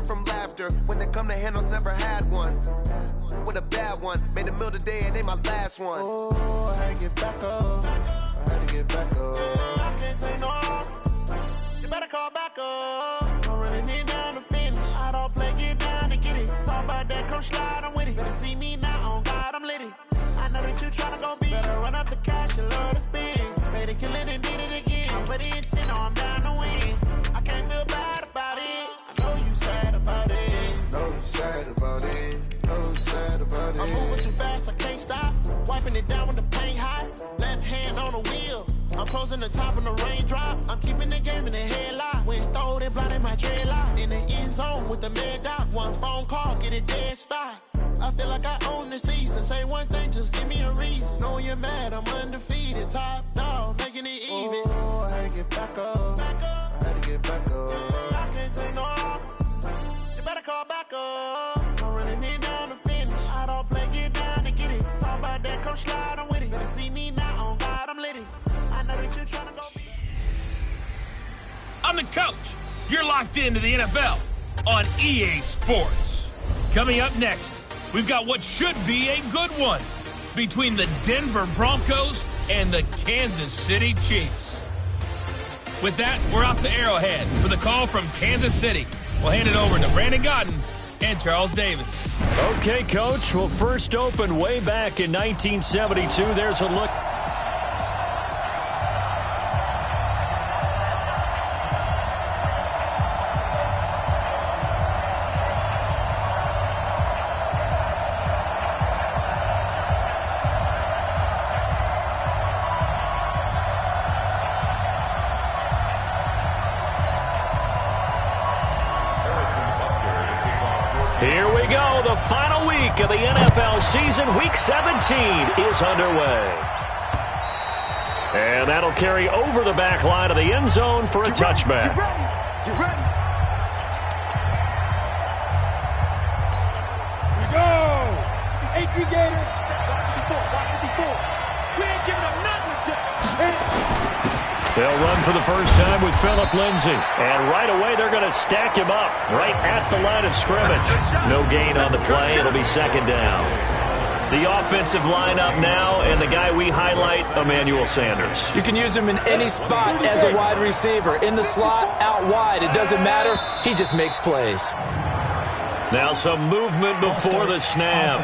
turn from laughter. When they come to handles, never had one. With a bad one, made a meal today and they my last one. Oh, I had to get back up. I had to get back up. I can't take no off. You better call back up. Don't really need down to finish. I don't play, get down to get it. Talk about that, come slide, I'm with it. Better see me now, on God, I'm litty. I know that you tryna go be. Better run up the cash, you love to spend. Better kill it and did it again. I'm with the intent, I'm down to win. I can't feel bad about it. I know you sad about it. Know you sad about it. Know you sad about it. I'm moving too fast, I can't stop. Wiping it down when the paint hot. Left hand on the wheel. I'm closing the top and the raindrop. I'm keeping the game in the headlock. When throw it blind in my dreadlock. In the end zone with the mad dot. One phone call, get it dead stop. I feel like I own the season. Say one thing, just give me a reason. Know you're mad, I'm undefeated. Top dog, making it even. Oh, I had to get back up. I had to get back up. I can't take no off. You better call back up. Don't really need down to finish. I don't play, get down to get it. Talk about that, come slide, I'm with it. Better see me now, on God, I'm litty. I know that you're trying to go be. I'm the coach. You're locked into the NFL on EA Sports. Coming up next, we've got what should be a good one between the Denver Broncos and the Kansas City Chiefs. With that, we're off to Arrowhead for the call from Kansas City. We'll hand it over to Brandon Godden and Charles Davis. Okay, Coach. Well, first opened way back in 1972. There's a look. Here we go. The final week of the NFL season, Week 17, is underway. And that'll carry over the back line of the end zone for a touchback. Get ready. Here we go. A3 Gator. Watch 54. We ain't giving up nothing. They'll run for the first time with Phillip Lindsay. And right away, they're going to stack him up right at the line of scrimmage. No gain on the play. It'll be second down. The offensive lineup now, and the guy we highlight, Emmanuel Sanders. You can use him in any spot as a wide receiver. In the slot, out wide. It doesn't matter. He just makes plays. Now some movement before the snap.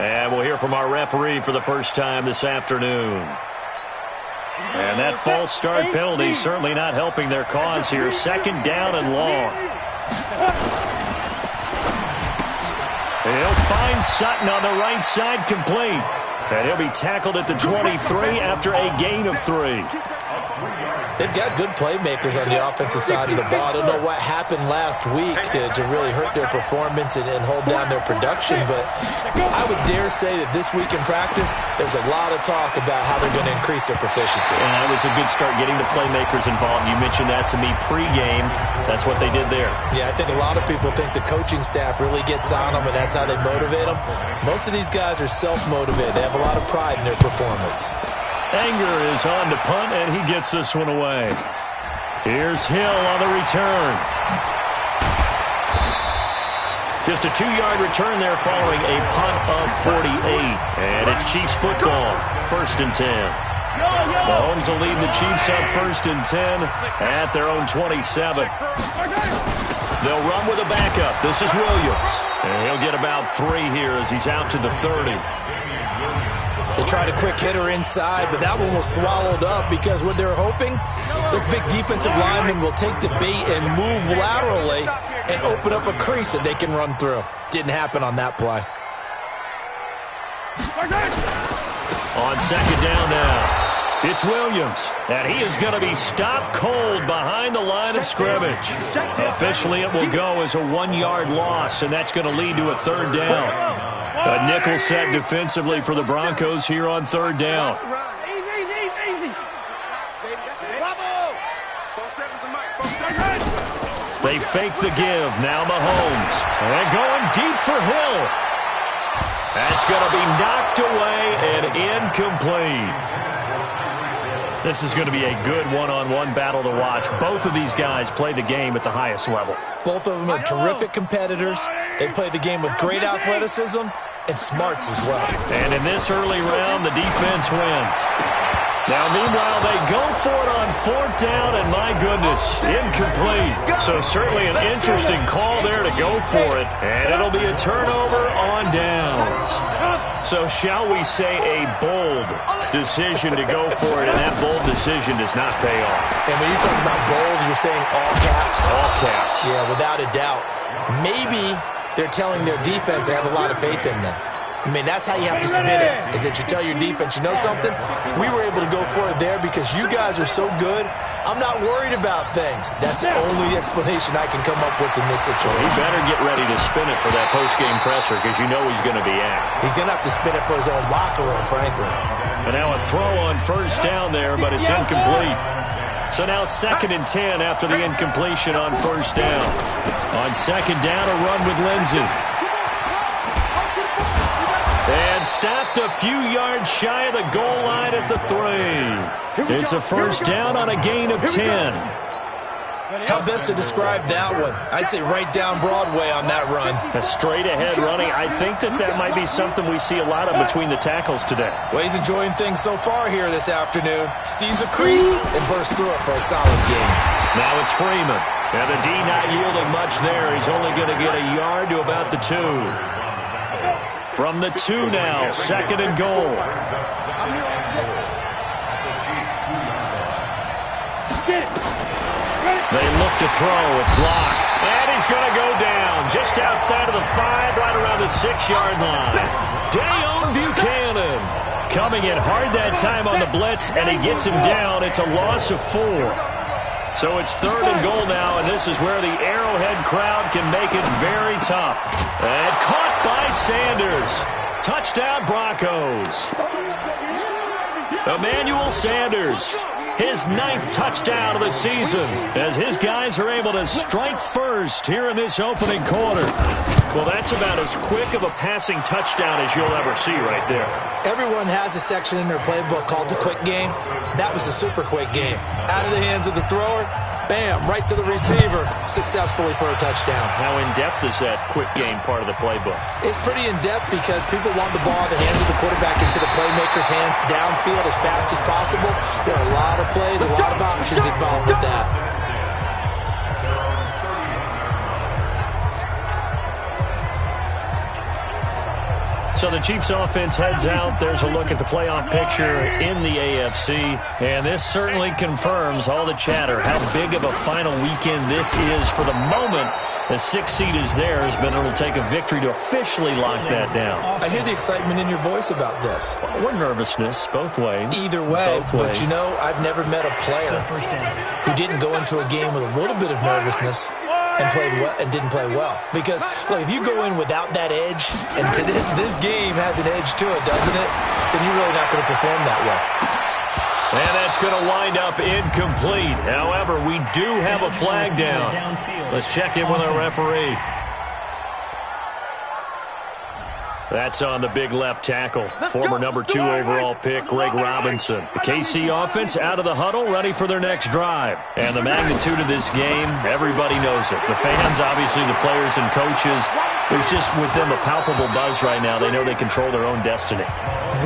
And we'll hear from our referee for the first time this afternoon. And that false start penalty certainly not helping their cause here. Second down and long. He'll find Sutton on the right side, complete. And he'll be tackled at the 23 after a gain of 3. They've got good playmakers on the offensive side of the ball. I don't know what happened last week to really hurt their performance and hold down their production, but I would dare say that this week in practice, there's a lot of talk about how they're going to increase their proficiency. And that was a good start getting the playmakers involved. You mentioned that to me pregame. That's what they did there. Yeah, I think a lot of people think the coaching staff really gets on them, and that's how they motivate them. Most of these guys are self-motivated. They have a lot of pride in their performance. Anger is on to punt, and he gets this one away. Here's Hill on the return. Just a 2-yard return there following a punt of 48. And it's Chiefs football, 1st and 10. Mahomes will lead the Chiefs up 1st and 10 at their own 27. They'll run with a backup. This is Williams. And he'll get about 3 here as he's out to the 30. They tried a quick hitter inside, but that one was swallowed up because what they're hoping, this big defensive lineman will take the bait and move laterally and open up a crease that they can run through. Didn't happen on that play. On second down now, it's Williams, and he is going to be stopped cold behind the line of scrimmage. Officially, it will go as a 1-yard loss, and that's going to lead to a 3rd down. A nickel set defensively for the Broncos here on 3rd down. Easy. They fake the give. Now Mahomes. And going deep for Hill. That's going to be knocked away and incomplete. This is going to be a good one-on-one battle to watch. Both of these guys play the game at the highest level. Both of them are terrific competitors. They play the game with great athleticism and smarts as well. And in this early round, the defense wins. Now, meanwhile, they go for it on 4th down, and my goodness, incomplete. So certainly an interesting call there to go for it, and it'll be a turnover on downs. So shall we say a bold decision to go for it, and that bold decision does not pay off. And when you talk about bold, you're saying all caps? All caps. Yeah, without a doubt. Maybe they're telling their defense they have a lot of faith in them. I mean, that's how you have to spin it, is that you tell your defense, you know something? We were able to go for it there because you guys are so good. I'm not worried about things. That's the only explanation I can come up with in this situation. He better get ready to spin it for that post-game presser because you know he's going to be at. He's going to have to spin it for his own locker room, frankly. And now a throw on 1st down there, but it's incomplete. So now 2nd and 10 after the incompletion on 1st down. On 2nd down, a run with Lindsey. And stopped a few yards shy of the goal line at the 3. It's a 1st down on a gain of 10. How best to describe that one? I'd say right down Broadway on that run. A straight-ahead running. I think that might be something we see a lot of between the tackles today. Well, he's enjoying things so far here this afternoon. Sees a crease and bursts through it for a solid gain. Now it's Freeman. And the D not yielding much there. He's only going to get a yard to about the 2. From the 2 now, 2nd and goal. They look to throw. It's locked. And he's going to go down just outside of the 5, right around the 6-yard line. Dayon Buchanan coming in hard that time on the blitz, and he gets him down. It's a loss of 4. So it's 3rd and goal now, and this is where the Arrowhead crowd can make it very tough. And caught by Sanders. Touchdown, Broncos. Emmanuel Sanders, his 9th touchdown of the season, as his guys are able to strike first here in this opening quarter. Well, that's about as quick of a passing touchdown as you'll ever see right there. Everyone has a section in their playbook called the quick game. That was a super quick game. Out of the hands of the thrower, bam, right to the receiver, successfully for a touchdown. How in-depth is that quick game part of the playbook? It's pretty in-depth because people want the ball in the hands of the quarterback into the playmaker's hands downfield as fast as possible. There are a lot of plays, a lot of options involved with that. So the Chiefs offense heads out. There's a look at the playoff picture in the AFC. And this certainly confirms all the chatter, how big of a final weekend this is for the moment. The 6th seed is theirs, but it'll take a victory to officially lock that down. I hear the excitement in your voice about this. Or nervousness, both ways. Either way, but you know, I've never met a player who didn't go into a game with a little bit of nervousness and played well and didn't play well. Because look, if you go in without that edge, and to this game has an edge to it, doesn't it? Then you're really not going to perform that well. And that's going to wind up incomplete. However, we do have a flag down. Let's check in with our referee. That's on the big left tackle. Former number 2 overall pick, Greg Robinson. The KC offense out of the huddle, ready for their next drive. And the magnitude of this game, everybody knows it. The fans, obviously the players and coaches, there's just with them a palpable buzz right now. They know they control their own destiny.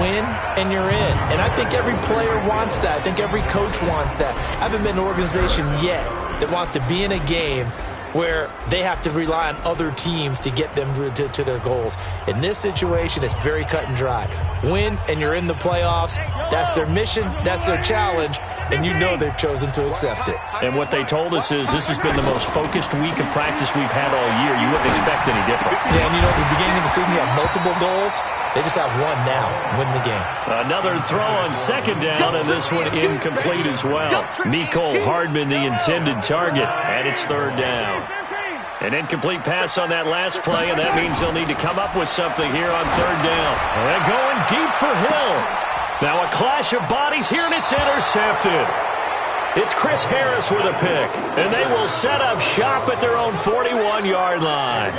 Win, and you're in. And I think every player wants that. I think every coach wants that. I haven't been an organization yet that wants to be in a game where they have to rely on other teams to get them to their goals. In this situation, it's very cut and dry. Win, and you're in the playoffs. That's their mission. That's their challenge. And you know they've chosen to accept it. And what they told us is this has been the most focused week of practice we've had all year. You wouldn't expect any different. Yeah, and you know, at the beginning of the season, you have multiple goals. They just have one now. Win the game. Another throw on 2nd down, and this one incomplete as well. Mecole Hardman, the intended target, and it's 3rd down. An incomplete pass on that last play, and that means they'll need to come up with something here on 3rd down. And they're going deep for Hill. Now a clash of bodies here, and it's intercepted. It's Chris Harris with a pick, and they will set up shop at their own 41-yard line.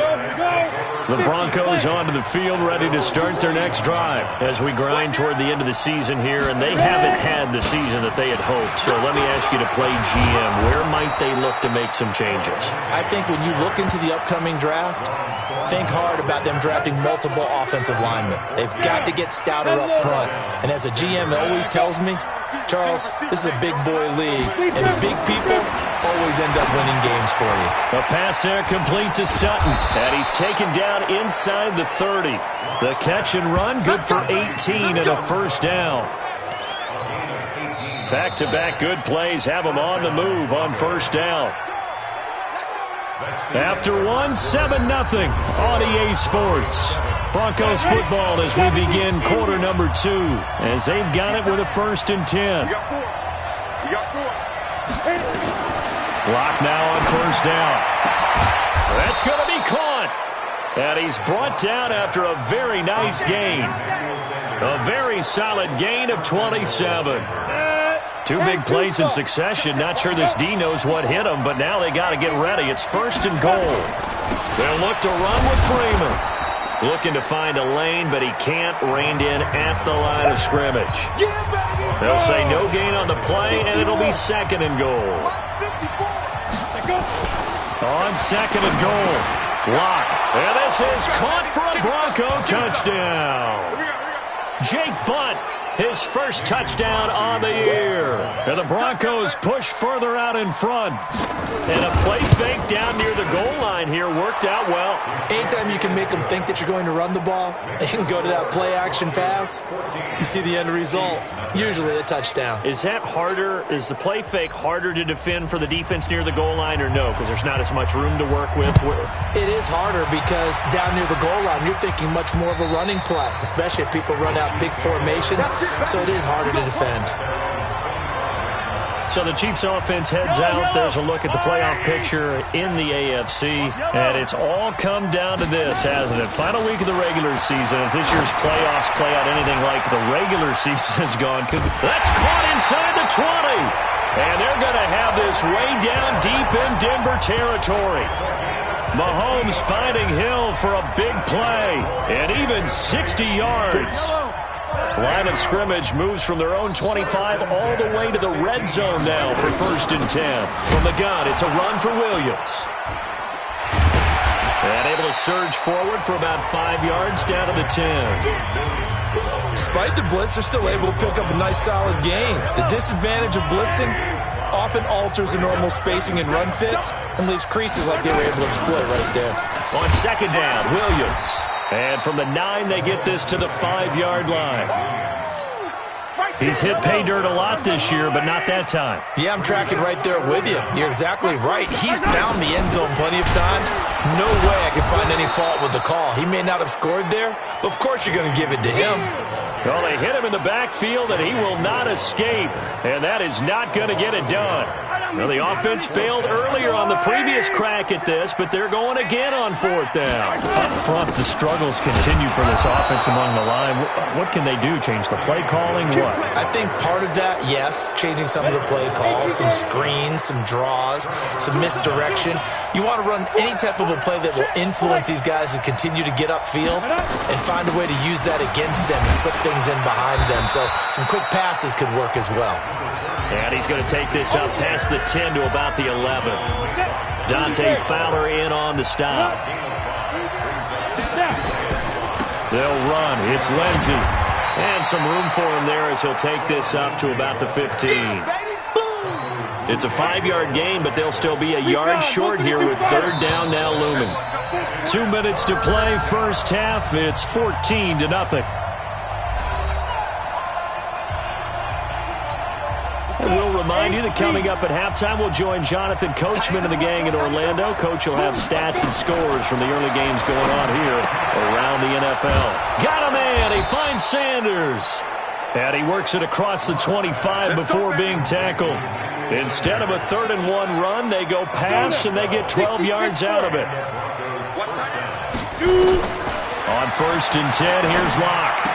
The Broncos onto the field ready to start their next drive as we grind toward the end of the season here, and they haven't had the season that they had hoped. So let me ask you to play GM. Where might they look to make some changes? I think when you look into the upcoming draft, think hard about them drafting multiple offensive linemen. They've got to get stouter up front. And as a GM, it always tells me, Charles, this is a big boy league, and big people always end up winning games for you. A pass there complete to Sutton, and he's taken down inside the 30. The catch and run, good for 18 and a first down. Back-to-back good plays have him on the move on first down. After one, 7-0 on EA Sports. Broncos football as we begin quarter number 2, as they've got it with a 1st and 10. Block now on first down. That's going to be caught. And he's brought down after a very nice gain. A very solid gain of 27. 2 big plays in succession. Not sure this D knows what hit him, but now they got to get ready. It's 1st and goal. They'll look to run with Freeman. Looking to find a lane, but he can't. Reined in at the line of scrimmage. They'll say no gain on the play, and it'll be 2nd and goal. On 2nd and goal. Lock. And this is caught for a Bronco touchdown. Jake Bunt, his first touchdown on the year. And the Broncos push further out in front. And a play fake down near the goal line here worked out well. Anytime you can make them think that you're going to run the ball and go to that play-action pass, you see the end result, usually a touchdown. Is that harder? Is the play fake harder to defend for the defense near the goal line or no? Because there's not as much room to work with? It is harder because down near the goal line, you're thinking much more of a running play, especially if people run out big formations, so it is harder to defend. So the Chiefs offense heads out. There's a look at the playoff picture in the AFC, and it's all come down to this, hasn't it? Final week of the regular season. As this year's playoffs play out anything like the regular season has gone, that's caught inside the 20. And they're going to have this way down deep in Denver territory. Mahomes finding Hill for a big play, and even 60 yards. Line of scrimmage moves from their own 25 all the way to the red zone now for 1st and 10. From the gun, it's a run for Williams. And able to surge forward for about 5 yards down to the 10. Despite the blitz, they're still able to pick up a nice solid gain. The disadvantage of blitzing often alters the normal spacing and run fits and leaves creases like they were able to split right there. On 2nd down, Williams. And from the 9, they get this to the 5-yard line. He's hit pay dirt a lot this year, but not that time. Yeah, I'm tracking right there with you. You're exactly right. He's found the end zone plenty of times. No way I can find any fault with the call. He may not have scored there, but of course you're going to give it to him. Well, they hit him in the backfield, and he will not escape. And that is not going to get it done. Well, the offense failed earlier on the previous crack at this, but they're going again on 4th down. Up front, the struggles continue for this offense among the line. What can they do? Change the play calling? What? I think part of that, yes, changing some of the play calls, some screens, some draws, some misdirection. You want to run any type of a play that will influence these guys to continue to get upfield and find a way to use that against them and slip things in behind them. So some quick passes could work as well. And he's going to take this up past the 10 to about the 11. Dante Fowler in on the stop. They'll run. It's Lindsey. And some room for him there as he'll take this up to about the 15. It's a 5-yard gain, but they'll still be a yard short here with 3rd down now looming. 2 minutes to play, first half. It's 14-0. And we'll remind you that coming up at halftime, we'll join Jonathan Coachman and the gang in Orlando. Coach will have stats and scores from the early games going on here around the NFL. Got a man. He finds Sanders. And he works it across the 25 before being tackled. Instead of a 3rd and 1 run, they go pass, and they get 12 yards out of it. On 1st and 10, here's Locke.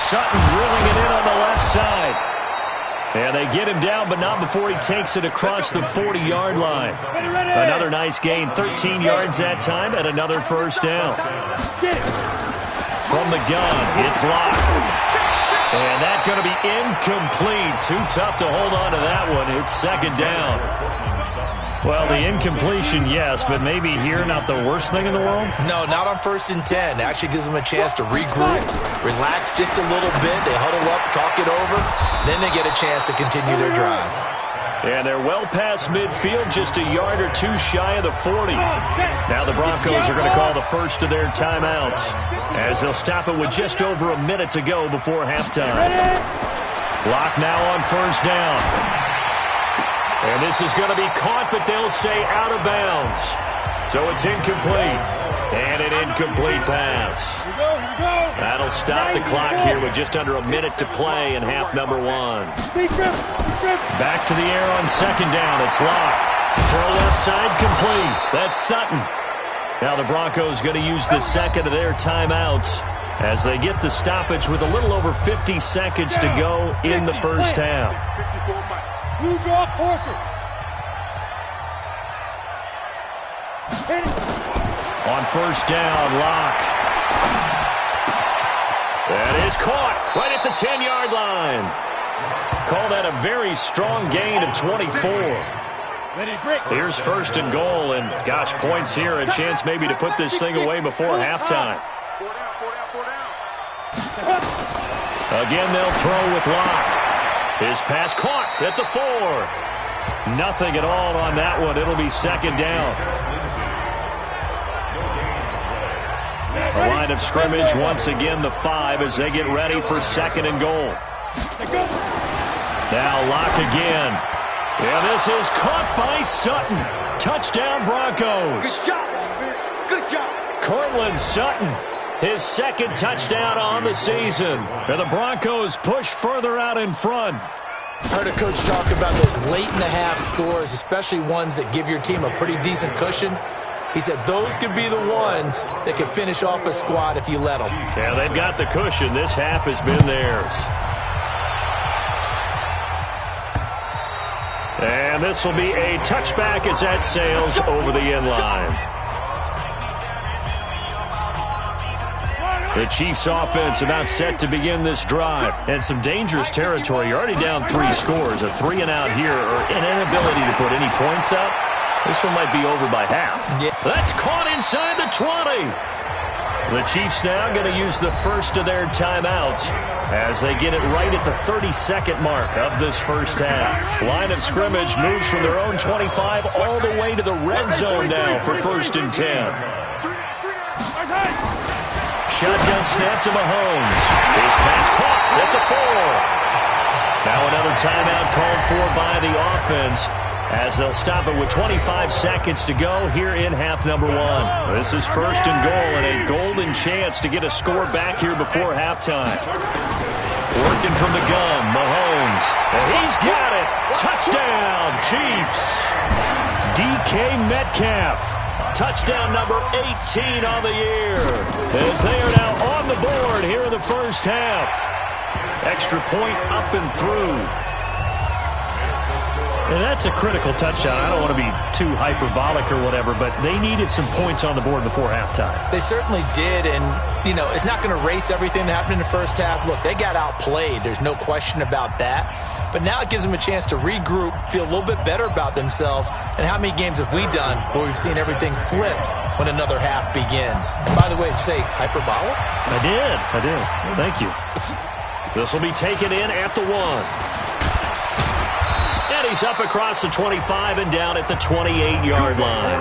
Sutton drilling it in on the left side. And they get him down, but not before he takes it across the 40-yard line. Another nice gain, 13 yards that time, and another first down. From the gun, it's locked. And that's going to be incomplete. Too tough to hold on to that one. It's second down. Well, the incompletion, yes, but maybe here not the worst thing in the world? No, not on 1st and 10. Actually gives them a chance to regroup, relax just a little bit. They huddle up, talk it over, then they get a chance to continue their drive. And they're well past midfield, just a yard or two shy of the 40. Now the Broncos are going to call the first of their timeouts as they'll stop it with just over a minute to go before halftime. Clock now on first down. And this is going to be caught, but they'll say out of bounds. So it's incomplete. And an incomplete pass. That'll stop the clock here with just under a minute to play in half number one. Back to the air on second down. It's locked. Throw left side complete. That's Sutton. Now the Broncos going to use the second of their timeouts as they get the stoppage with a little over 50 seconds to go in the first half. You draw quarter. On first down, Locke. That is caught right at the 10-yard line. Call that a very strong gain of 24. Here's first and goal, and gosh, points here, a chance maybe to put this thing away before halftime. Again, they'll throw with Locke. His pass caught at the 4. Nothing at all on that one. It'll be second down. The line of scrimmage, once again, the 5 as they get ready for second and goal. Now Locke again. And this is caught by Sutton. Touchdown, Broncos. Good job. Good job. Cortland Sutton, his second touchdown on the season. And the Broncos push further out in front. Heard a coach talk about those late-in-the-half scores, especially ones that give your team a pretty decent cushion. He said those could be the ones that could finish off a squad if you let them. Yeah, they've got the cushion. This half has been theirs. And this will be a touchback as that sails over the end line. The Chiefs offense about set to begin this drive. And some dangerous territory. You're already down 3 scores. A 3-and-out here or an inability to put any points up. This one might be over by half. Yeah. That's caught inside the 20. The Chiefs now going to use the first of their timeouts as they get it right at the 32nd mark of this first half. Line of scrimmage moves from their own 25 all the way to the red zone now for first and 10. Shotgun snap to Mahomes. His pass caught at the 4. Now another timeout called for by the offense as they'll stop it with 25 seconds to go here in half number one. This is first and goal and a golden chance to get a score back here before halftime. Working from the gun, Mahomes. And he's got it. Touchdown, Chiefs. DK Metcalf. Touchdown number 18 on the year as they are now on the board here in the first half. Extra point up and through. And that's a critical touchdown. I don't want to be too hyperbolic or whatever, but they needed some points on the board before halftime. They certainly did, and, you know, it's not going to erase everything that happened in the first half. Look, they got outplayed. There's no question about that. But now it gives them a chance to regroup, feel a little bit better about themselves. And how many games have we done where we've seen everything flip when another half begins? And by the way, did you say hyperbolic? I did. Thank you. This will be taken in at the 1. And he's up across the 25 and down at the 28-yard line.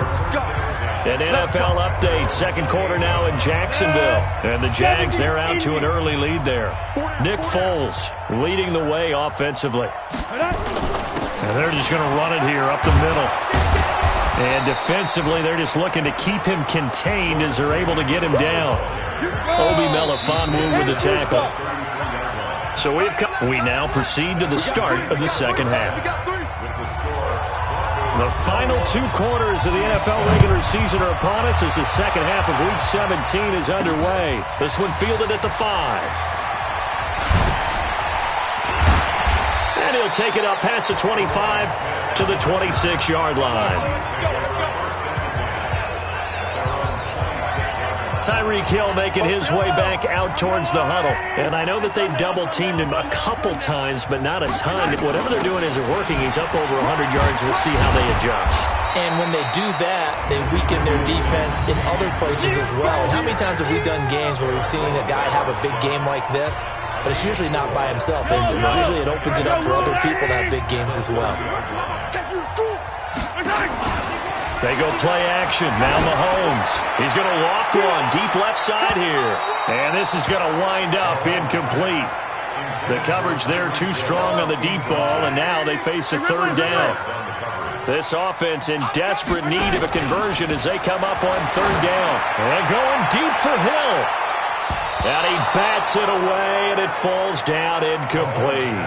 An NFL update, second quarter now in Jacksonville. And the Jags, they're out to an early lead there. Nick Foles leading the way offensively. And they're just going to run it here up the middle. And defensively, they're just looking to keep him contained as they're able to get him down. Obi Melifonwu with the tackle. So we now proceed to the start of the second half. The final 2 quarters of the NFL regular season are upon us as the second half of Week 17 is underway. This one fielded at the 5. And he'll take it up past the 25 to the 26-yard line. Tyreek Hill making his way back out towards the huddle. And I know that they've double-teamed him a couple times, but not a ton. Whatever they're doing isn't working. He's up over 100 yards. We'll see how they adjust. And when they do that, they weaken their defense in other places as well. And how many times have we done games where we've seen a guy have a big game like this? But it's usually not by himself, is it? Usually it opens it up for other people to have big games as well. They go play action. Now Mahomes. He's going to loft one deep left side here. And this is going to wind up incomplete. The coverage there too strong on the deep ball, and now they face a third down. This offense in desperate need of a conversion as they come up on third down. And going deep for Hill. And he bats it away, and it falls down incomplete.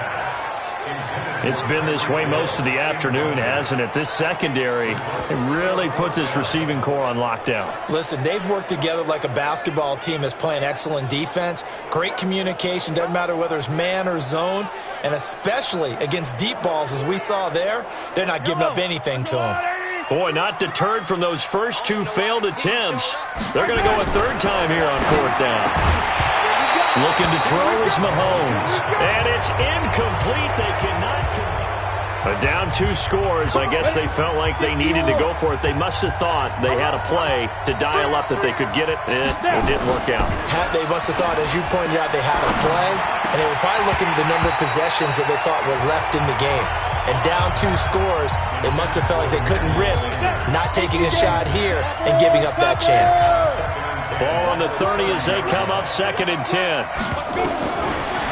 It's been this way most of the afternoon, hasn't it? This secondary really put this receiving core on lockdown. Listen, they've worked together like a basketball team that's playing excellent defense. Great communication, doesn't matter whether it's man or zone. And especially against deep balls, as we saw there, they're not giving up anything to them. Boy, not deterred from those first two failed attempts. They're going to go a third time here on fourth down. Looking to throw is Mahomes. And it's incomplete. They cannot complete. Down 2 scores. I guess they felt like they needed to go for it. They must have thought they had a play to dial up that they could get it. It didn't work out. They must have thought, as you pointed out, they had a play. And they were probably looking at the number of possessions that they thought were left in the game. And down 2 scores, they must have felt like they couldn't risk not taking a shot here and giving up that chance. Ball on the 30 as they come up 2nd and 10.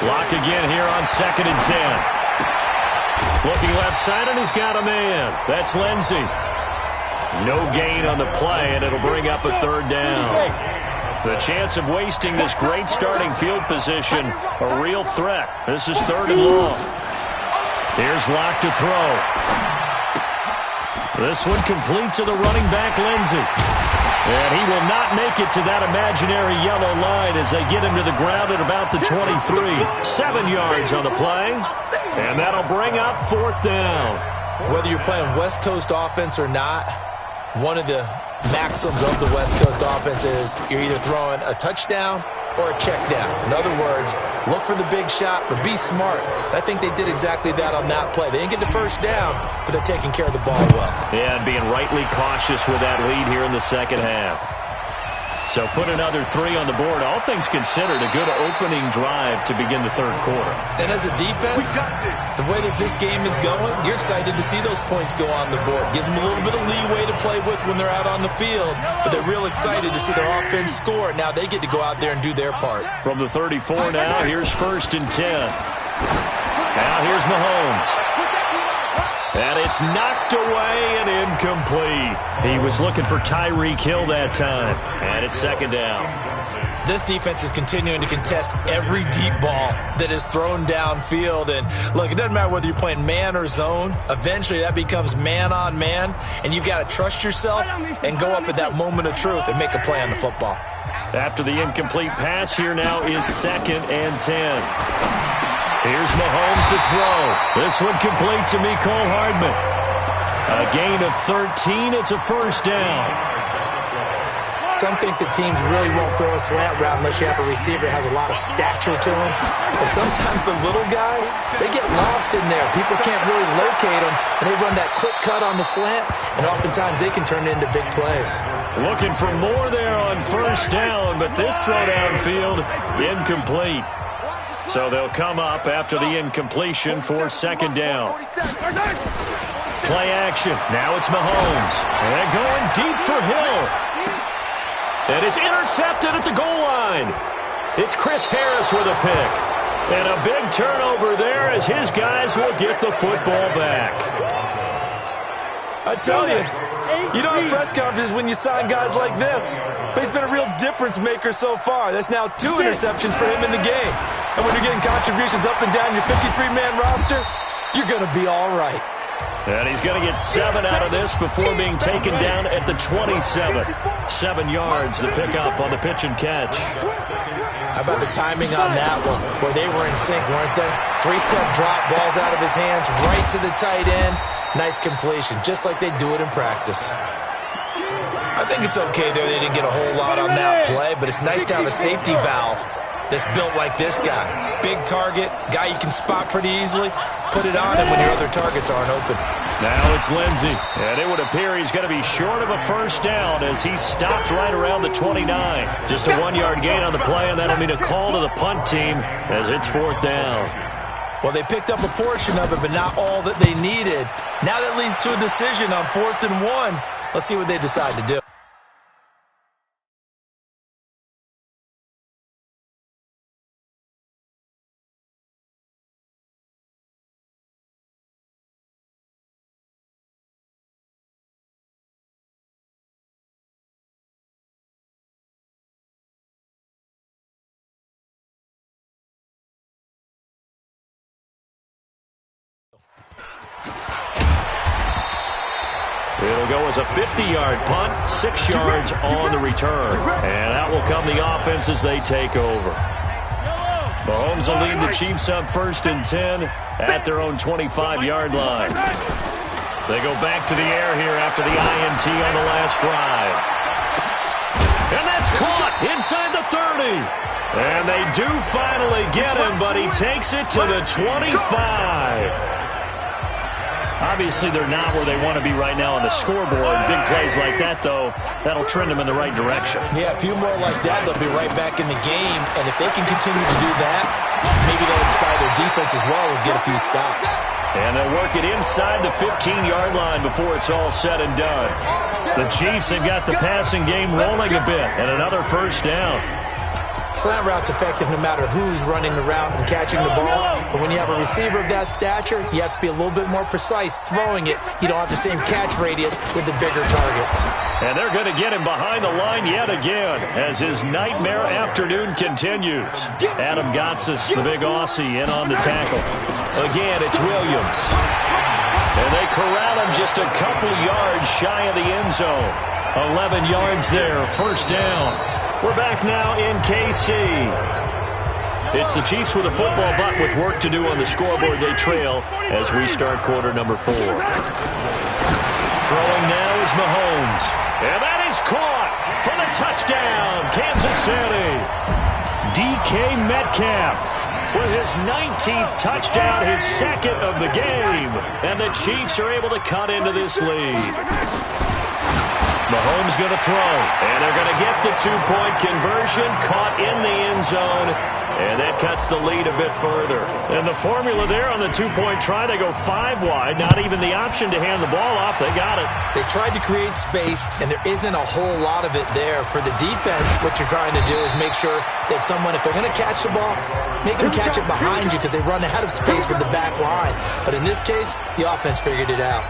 Lock again here on 2nd and 10. Looking left side, and he's got a man. That's Lindsey. No gain on the play, and it'll bring up a third down. The chance of wasting this great starting field position, a real threat. This is 3rd and long. Here's Locke to throw. This one complete to the running back, Lindsey. And he will not make it to that imaginary yellow line as they get him to the ground at about the 23. 7 yards on the play. And that'll bring up 4th down. Whether you're playing West Coast offense or not, one of the maxims of the West Coast offense is you're either throwing a touchdown or a check down. In other words, look for the big shot, but be smart. I think they did exactly that on that play. They didn't get the first down, but they're taking care of the ball well. Yeah, and being rightly cautious with that lead here in the second half. So put another 3 on the board. All things considered, a good opening drive to begin the third quarter. And as a defense, the way that this game is going, you're excited to see those points go on the board. Gives them a little bit of leeway to play with when they're out on the field, but they're real excited to see their offense score. Now they get to go out there and do their part. From the 34 now, here's 1st and 10. Now here's Mahomes. And it's knocked away and incomplete. He was looking for Tyreek Hill that time. And it's 2nd down. This defense is continuing to contest every deep ball that is thrown downfield. And look, it doesn't matter whether you're playing man or zone. Eventually that becomes man on man. And you've got to trust yourself and go up at that moment of truth and make a play on the football. After the incomplete pass, here now is 2nd and 10. Here's Mahomes to throw. This one complete to Mecole Hardman. A gain of 13. It's a 1st down. Some think that teams really won't throw a slant route unless you have a receiver that has a lot of stature to him. But sometimes the little guys, they get lost in there. People can't really locate them, and they run that quick cut on the slant, and oftentimes they can turn it into big plays. Looking for more there on 1st down, but this throw downfield, incomplete. So they'll come up after the incompletion for 2nd down. Play action. Now it's Mahomes. And going deep for Hill. And it's intercepted at the goal line. It's Chris Harris with a pick. And a big turnover there as his guys will get the football back. I tell you, you don't have press conferences when you sign guys like this. But he's been a real difference maker so far. That's now 2 interceptions for him in the game. And when you're getting contributions up and down your 53-man roster, you're going to be all right. And he's going to get 7 out of this before being taken down at the 27. 7 yards to pick up on the pitch and catch. How about the timing on that one, where they were in sync, weren't they? 3-step drop, ball's out of his hands, right to the tight end. Nice completion, just like they do it in practice. I think it's okay there they didn't get a whole lot on that play, but it's nice to have a safety valve that's built like this guy. Big target, guy you can spot pretty easily. Put it on him when your other targets aren't open. Now it's Lindsey, and it would appear he's going to be short of a first down as he stopped right around the 29. Just a 1-yard gain on the play, and that'll mean a call to the punt team as it's 4th down. Well, they picked up a portion of it, but not all that they needed. Now that leads to a decision on 4th and 1. Let's see what they decide to do. It'll go as a 50-yard punt, 6 yards on the return. And out will come the offense as they take over. Mahomes will lead the Chiefs up 1st and 10 at their own 25-yard line. They go back to the air here after the INT on the last drive. And that's caught inside the 30. And they do finally get him, but he takes it to the 25. Obviously, they're not where they want to be right now on the scoreboard. Big plays like that, though, that'll trend them in the right direction. Yeah, a few more like that, they'll be right back in the game. And if they can continue to do that, maybe they'll inspire their defense as well and get a few stops. And they'll work it inside the 15-yard line before it's all said and done. The Chiefs have got the passing game rolling a bit, and another first down. Slant route's effective no matter who's running the route and catching the ball. But when you have a receiver of that stature, you have to be a little bit more precise throwing it. You don't have the same catch radius with the bigger targets. And they're going to get him behind the line yet again as his nightmare afternoon continues. Adam Gotsis, the big Aussie, in on the tackle. Again, it's Williams. And they corral him just a couple yards shy of the end zone. 11 yards there, first down. We're back now in KC. It's the Chiefs with a football, but with work to do on the scoreboard. They trail as we start quarter number 4. Throwing now is Mahomes. And that is caught for the touchdown, Kansas City. DK Metcalf with his 19th touchdown, his second of the game. And the Chiefs are able to cut into this lead. Mahomes going to throw, and they're going to get the 2-point conversion, caught in the end zone, and that cuts the lead a bit further. And the formula there on the 2-point try, they go 5 wide, not even the option to hand the ball off. They got it. They tried to create space, and there isn't a whole lot of it there. For the defense, what you're trying to do is make sure that someone, if they're going to catch the ball, make them catch it behind you because they run out of space with the back line. But in this case, the offense figured it out.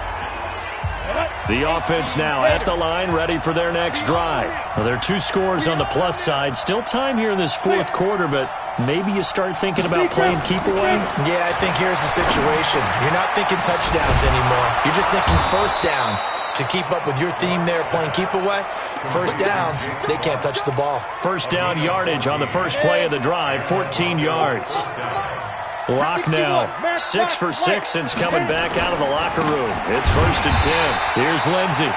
The offense now at the line, ready for their next drive. Well, there are 2 scores on the plus side. Still time here in this 4th quarter, but maybe you start thinking about playing keep away? Yeah, I think here's the situation. You're not thinking touchdowns anymore. You're just thinking first downs. To keep up with your theme there, playing keep away, first downs, they can't touch the ball. First down yardage on the first play of the drive, 14 yards. Lock now, 6 for 6 since coming back out of the locker room. It's 1st and 10. Here's Lindsey.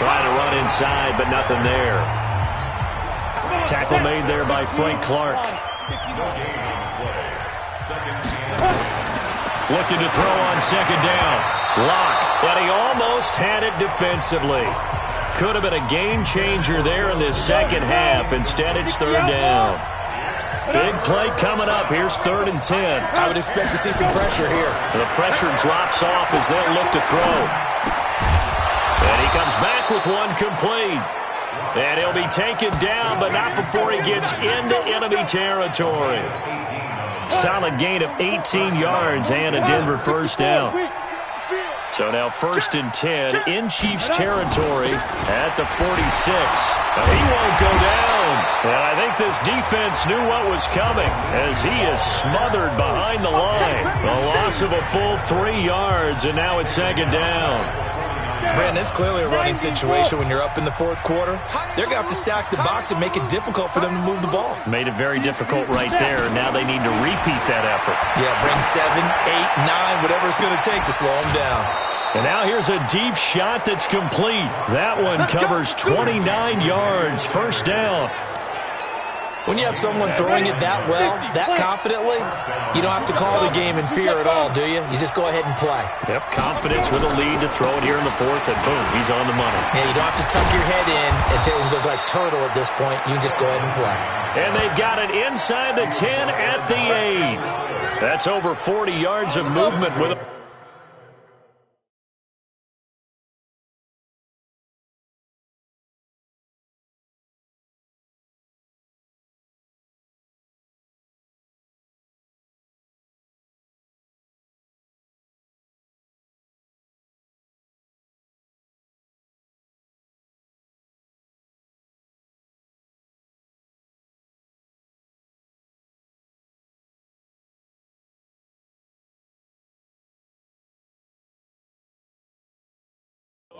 Trying to run inside, but nothing there. Tackle made there by Frank Clark. Looking to throw on 2nd down. Lock, and he almost had it defensively. Could have been a game changer there in this second half. Instead, it's 3rd down. Big play coming up. Here's 3rd and 10. I would expect to see some pressure here. The pressure drops off as they'll look to throw. And he comes back with one complete. And he'll be taken down, but not before he gets into enemy territory. Solid gain of 18 yards and a Denver first down. So now 1st and 10 in Chiefs territory at the 46. He won't go down. And I think this defense knew what was coming as he is smothered behind the line. A loss of a full 3 yards, and now it's 2nd down. Brandon, it's clearly a running situation when you're up in the 4th quarter. They're going to have to stack the box and make it difficult for them to move the ball. Made it very difficult right there. Now they need to repeat that effort. Yeah, bring 7, 8, 9, whatever it's going to take to slow them down. And now here's a deep shot that's complete. That one covers 29 yards. 1st down. When you have someone throwing it that well, that confidently, you don't have to call the game in fear at all, do you? You just go ahead and play. Yep, confidence with a lead to throw it here in the 4th, and boom, he's on the money. Yeah, you don't have to tuck your head in and look like turtle at this point. You can just go ahead and play. And they've got it inside the 10 at the 8. That's over 40 yards of movement with a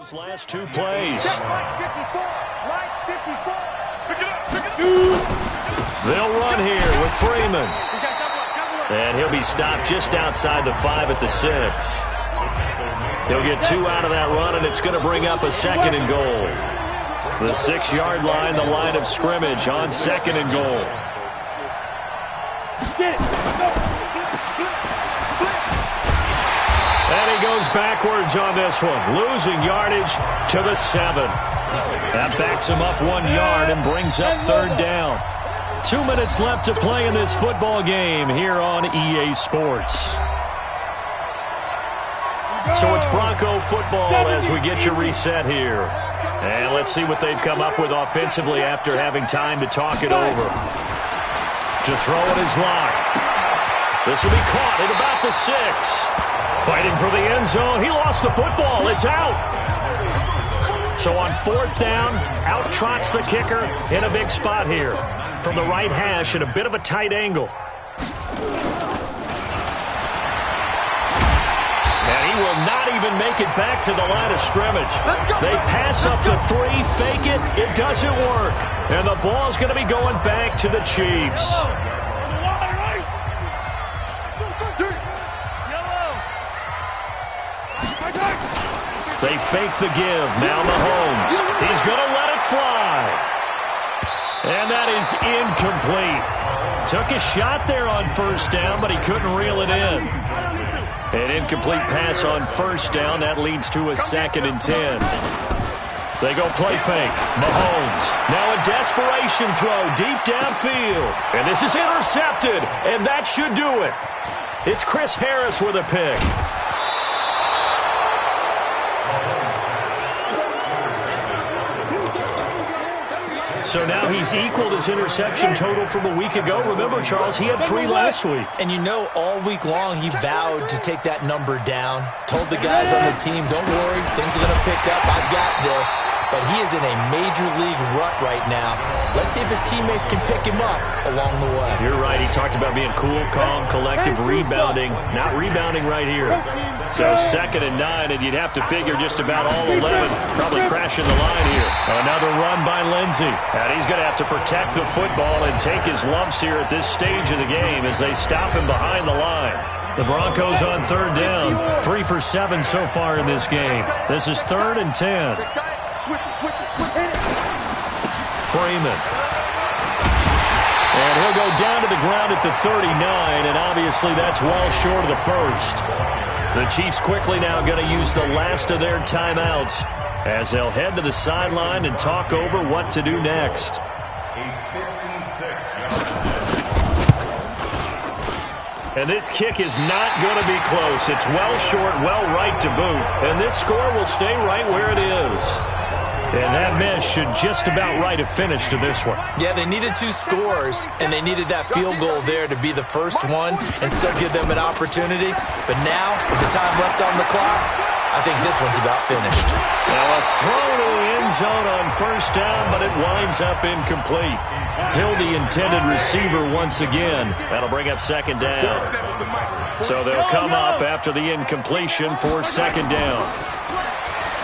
those last 2 plays. They'll run here with Freeman. And he'll be stopped just outside the 5 at the 6. He'll get 2 out of that run, and it's going to bring up a 2nd and goal. The 6-yard line, the line of scrimmage on 2nd and goal. And he goes backwards on this one, losing yardage to the 7. That backs him up 1 yard and brings up 3rd down. 2 minutes left to play in this football game here on EA Sports. So it's Bronco football as we get you reset here. And let's see what they've come up with offensively after having time to talk it over. To throw it is Locke. This will be caught at about the 6. Fighting for the end zone. He lost the football. It's out. So on 4th down, out trots the kicker in a big spot here. From the right hash at a bit of a tight angle. And he will not even make it back to the line of scrimmage. They pass up the 3, fake it. It doesn't work. And the ball's going to be going back to the Chiefs. They fake the give. Now Mahomes. He's going to let it fly. And that is incomplete. Took a shot there on 1st down, but he couldn't reel it in. An incomplete pass on 1st down. That leads to a 2nd and 10. They go play fake. Mahomes. Now a desperation throw deep downfield. And this is intercepted. And that should do it. It's Chris Harris with a pick. So now he's equaled his interception total from a week ago. Remember, Charles, he had 3 last week. And you know, all week long he vowed to take that number down. Told the guys on the team, don't worry, things are going to pick up. I've got this. But he is in a major league rut right now. Let's see if his teammates can pick him up along the way. You're right. He talked about being cool, calm, collective, rebounding. Not rebounding right here. So 2nd and 9, and you'd have to figure just about all 11 probably crashing the line here. Another run by Lindsey. And he's going to have to protect the football and take his lumps here at this stage of the game as they stop him behind the line. The Broncos on 3rd down. 3 for 7 so far in this game. This is 3rd and 10. Freeman. And he'll go down to the ground at the 39, and obviously that's well short of the 1st. The Chiefs quickly now going to use the last of their timeouts as they'll head to the sideline and talk over what to do next. And this kick is not going to be close. It's well short, well right to boot. And this score will stay right where it is. And that miss should just about right a finish to this one. Yeah, they needed 2 scores, and they needed that field goal there to be the first one and still give them an opportunity. But now, with the time left on the clock, I think this one's about finished. Now a throw to the end zone on first down, but it winds up incomplete. Hill, the intended receiver once again. That'll bring up second down. So they'll come up after the incompletion for second down.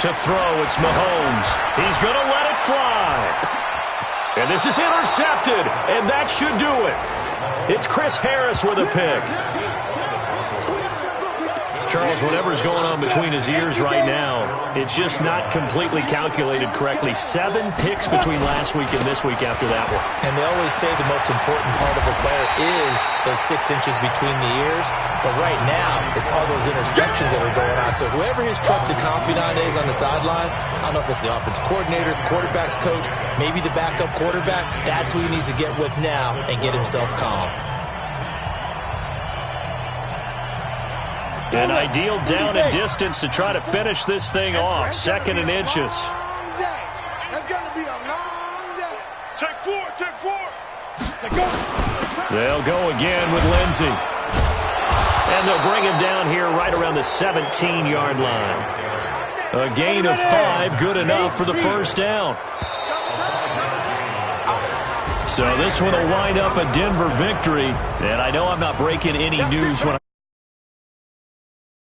To throw, it's Mahomes. He's going to let it fly. And this is intercepted, and that should do it. It's Chris Harris with a pick. Charles, whatever's going on between his ears right now, it's just not completely calculated correctly. 7 picks between last week and this week after that one. And they always say the most important part of a player is those 6 inches between the ears. But right now, it's all those interceptions that are going on. So whoever his trusted confidant is on the sidelines, I don't know if it's the offensive coordinator, the quarterback's coach, maybe the backup quarterback, that's who he needs to get with now and get himself calm. An ideal down and distance to try to finish this thing off. 2nd and inches. That's going to be a long day. Take 4, take 4. Go. They'll go again with Lindsey. And they'll bring him down here right around the 17-yard line. A gain of 5, good enough for the first down. So this one will wind up a Denver victory. And I know I'm not breaking any news when